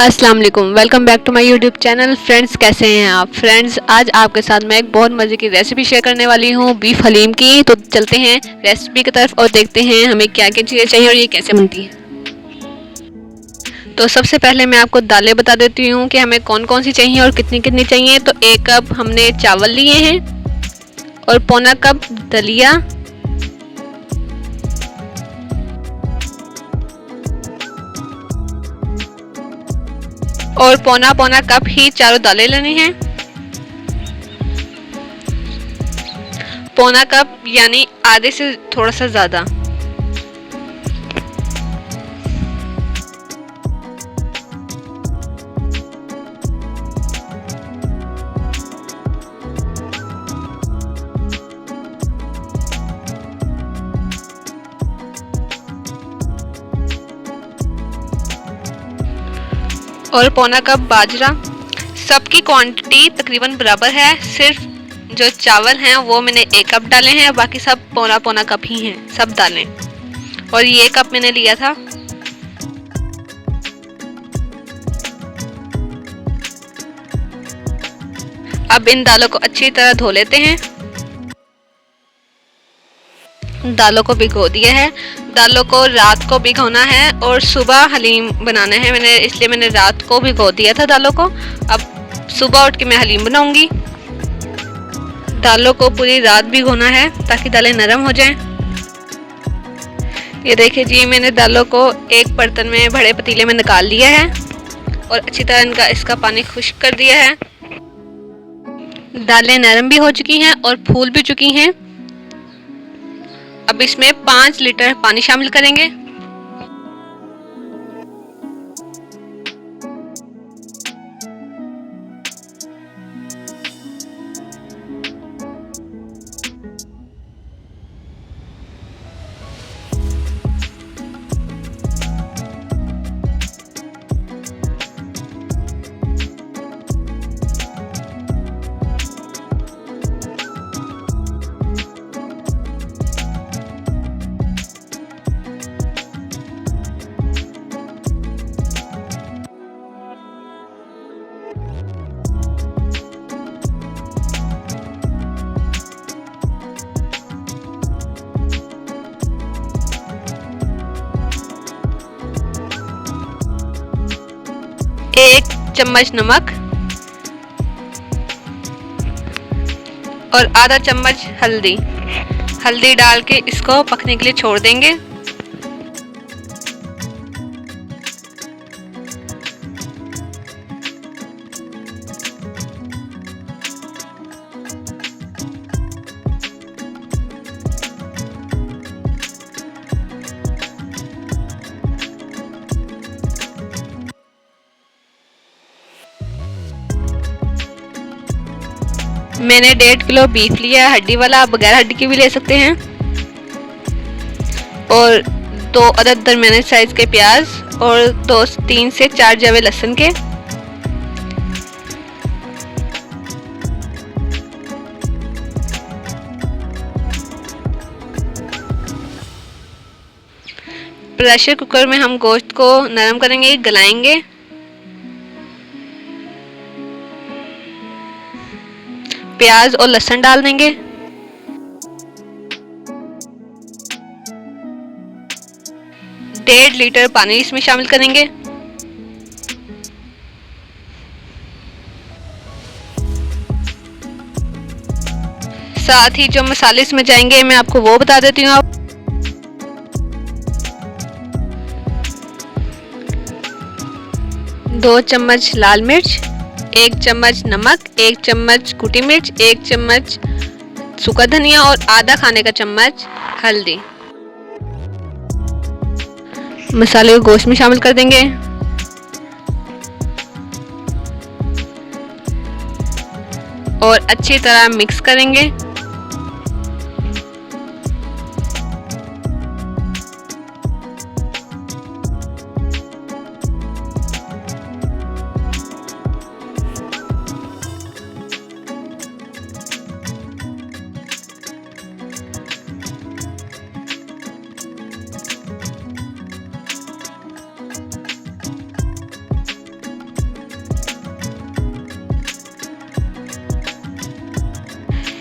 अस्सलाम वालेकुम, welcome back to my YouTube channel. Friends, कैसे हैं आप? फ्रेंड्स, आज आपके साथ मैं एक बहुत मज़े की रेसिपी शेयर करने वाली हूँ बीफ हलीम की। तो चलते हैं रेसिपी की तरफ और देखते हैं हमें क्या क्या चीज़ें चाहिए और ये कैसे बनती है। तो सबसे पहले मैं आपको दालें बता देती हूँ कि हमें कौन कौन सी चाहिए और कितनी कितनी चाहिए। तो 1 कप हमने चावल लिए हैं और पौना कप दलिया, और पौना पौना कप ही चारों दालें लेनी हैं। पौना कप यानी आधे से थोड़ा सा ज़्यादा। और पौना कप बाजरा। सबकी क्वांटिटी तकरीबन बराबर है, सिर्फ जो चावल हैं वो मैंने 1 कप डाले हैं, बाकी सब पौना पौना कप ही हैं, सब डालें। और ये कप मैंने लिया था। अब इन दालों को अच्छी तरह धो लेते हैं। दालों को भिगो दिया है। दालों को रात को भिगोना है और सुबह हलीम बनाना है। इसलिए मैंने रात को भिगो दिया था दालों को। अब सुबह उठ के मैं हलीम बनाऊंगी। दालों को पूरी रात भिगोना है ताकि दालें नरम हो जाएं। ये देखिए जी, मैंने दालों को एक बर्तन में, बड़े पतीले में निकाल लिया है और अच्छी तरह इसका पानी खुश्क कर दिया है। दालें नरम भी हो चुकी हैं और फूल भी चुकी हैं। अब इसमें 5 लीटर पानी शामिल करेंगे। एक चम्मच नमक और आधा चम्मच हल्दी डाल के इसको पकने के लिए छोड़ देंगे। मैंने 1.5 किलो बीफ लिया है, हड्डी वाला। आप बगैर हड्डी के भी ले सकते हैं। और 2 अदद दरमियाने साइज के प्याज और 3 से 4 जवे लहसुन के। प्रेशर कुकर में हम गोश्त को नरम करेंगे, गलाएंगे। प्याज और लहसुन डाल देंगे। डेढ़ लीटर पानी इसमें शामिल करेंगे। साथ ही जो मसाले इसमें जाएंगे मैं आपको वो बता देती हूँ। 2 चम्मच लाल मिर्च, 1 चम्मच नमक, 1 चम्मच कुटी मिर्च, 1 चम्मच सूखा धनिया और आधा खाने का चम्मच हल्दी। मसाले को गोश्त में शामिल कर देंगे। और अच्छी तरह मिक्स करेंगे।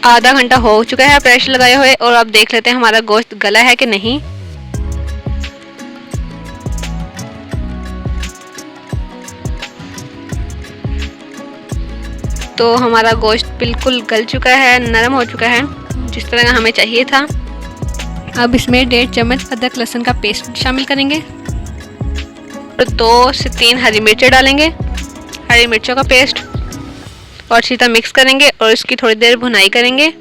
आधा घंटा हो चुका है प्रेशर लगाए हुए और अब देख लेते हैं हमारा गोश्त गला है कि नहीं। तो हमारा गोश्त बिल्कुल गल चुका है, नरम हो चुका है, जिस तरह का हमें चाहिए था। अब इसमें 1.5 चम्मच अदरक लहसुन का पेस्ट शामिल करेंगे और 2 से 3 हरी मिर्चें डालेंगे, हरी मिर्चों का पेस्ट, और अच्छी तरह मिक्स करेंगे और इसकी थोड़ी देर भुनाई करेंगे।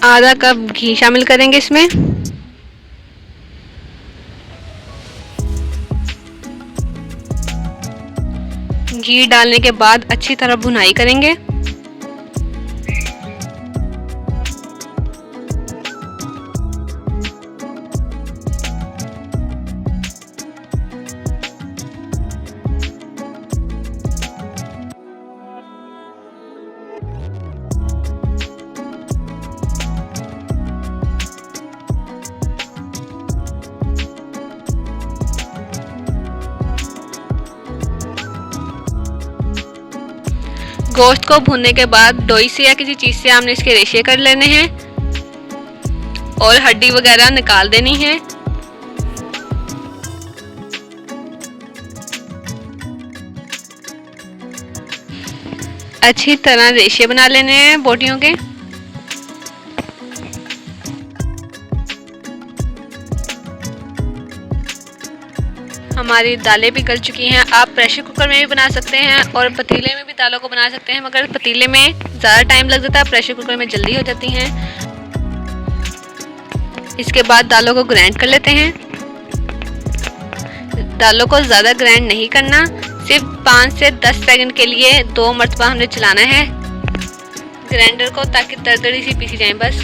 आधा कप घी शामिल करेंगे इसमें। घी डालने के बाद अच्छी तरह भुनाई करेंगे। गोश्त को भूनने के बाद डोई से या किसी चीज़ से हमने इसके रेशे कर लेने हैं और हड्डी वगैरह निकाल देनी है। अच्छी तरह रेशे बना लेने हैं बोटियों के। हमारी दालें भी गल चुकी हैं। आप प्रेशर कुकर में भी बना सकते हैं और पतीले में भी दालों को बना सकते हैं, मगर पतीले में ज़्यादा टाइम लग जाता है, प्रेशर कुकर में जल्दी हो जाती हैं। इसके बाद दालों को ग्राइंड कर लेते हैं। दालों को ज़्यादा ग्राइंड नहीं करना, सिर्फ 5 से 10 सेकंड के लिए 2 मरतबा हमने चलाना है ग्राइंडर को, ताकि दरदरी सी पीसी जाए बस।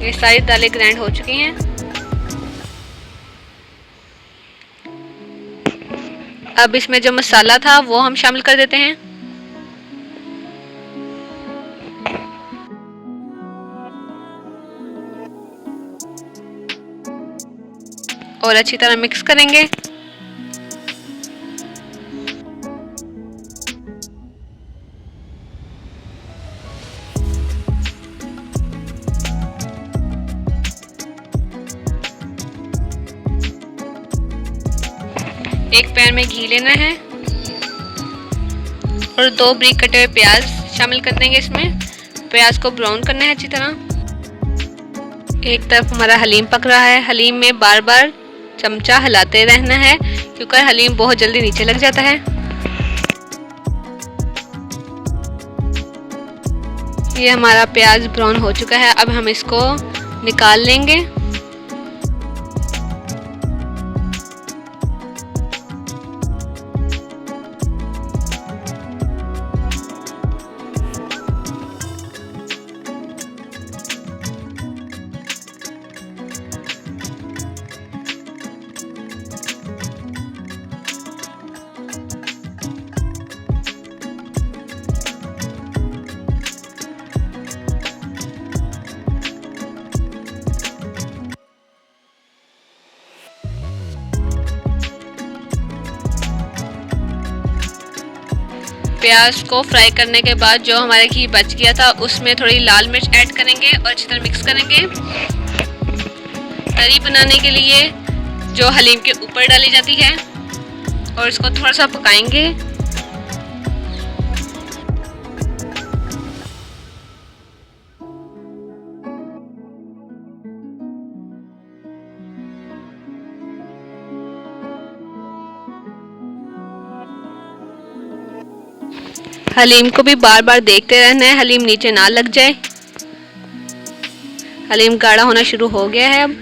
ये सारी दालें ग्राइंड हो चुकी हैं। अब इसमें जो मसाला था वो हम शामिल कर देते हैं। और अच्छी तरह मिक्स करेंगे। एक पैन में घी लेना है और 2 बारीक कटे हुए प्याज शामिल कर देंगे इसमें। प्याज को ब्राउन करना है अच्छी तरह। एक तरफ हमारा हलीम पक रहा है। हलीम में बार बार चमचा हिलाते रहना है, क्योंकि हलीम बहुत जल्दी नीचे लग जाता है। ये हमारा प्याज ब्राउन हो चुका है। अब हम इसको निकाल लेंगे। प्याज को फ्राई करने के बाद जो हमारे घी बच गया था उसमें थोड़ी लाल मिर्च ऐड करेंगे और अच्छी तरह मिक्स करेंगे। तरी बनाने के लिए जो हलीम के ऊपर डाली जाती है, और इसको थोड़ा सा पकाएंगे। हलीम को भी बार बार देखते रहना है, हलीम नीचे ना लग जाए। हलीम गाढ़ा होना शुरू हो गया है अब,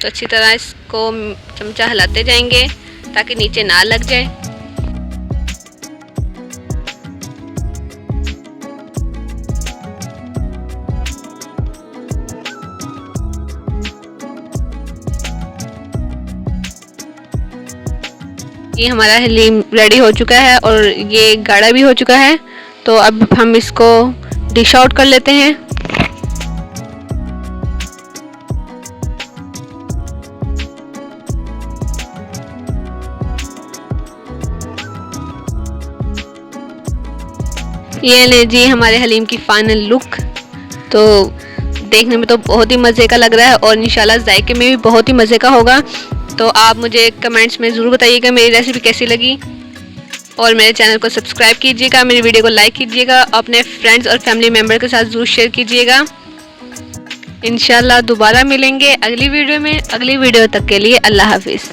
तो अच्छी तरह इसको चमचा हिलाते जाएंगे ताकि नीचे ना लग जाए। ये हमारा हलीम रेडी हो चुका है और ये गाढ़ा भी हो चुका है। तो अब हम इसको डिश आउट कर लेते हैं। ये ले जी हमारे हलीम की फाइनल लुक। तो देखने में तो बहुत ही मज़े का लग रहा है और इंशाल्लाह जायके में भी बहुत ही मज़े का होगा। तो आप मुझे कमेंट्स में ज़रूर बताइएगा मेरी रेसिपी कैसी लगी और मेरे चैनल को सब्सक्राइब कीजिएगा, मेरी वीडियो को लाइक कीजिएगा, अपने फ्रेंड्स और फैमिली मेम्बर के साथ ज़रूर शेयर कीजिएगा। इंशाल्लाह दोबारा मिलेंगे अगली वीडियो में। अगली वीडियो तक के लिए अल्लाह हाफिज़।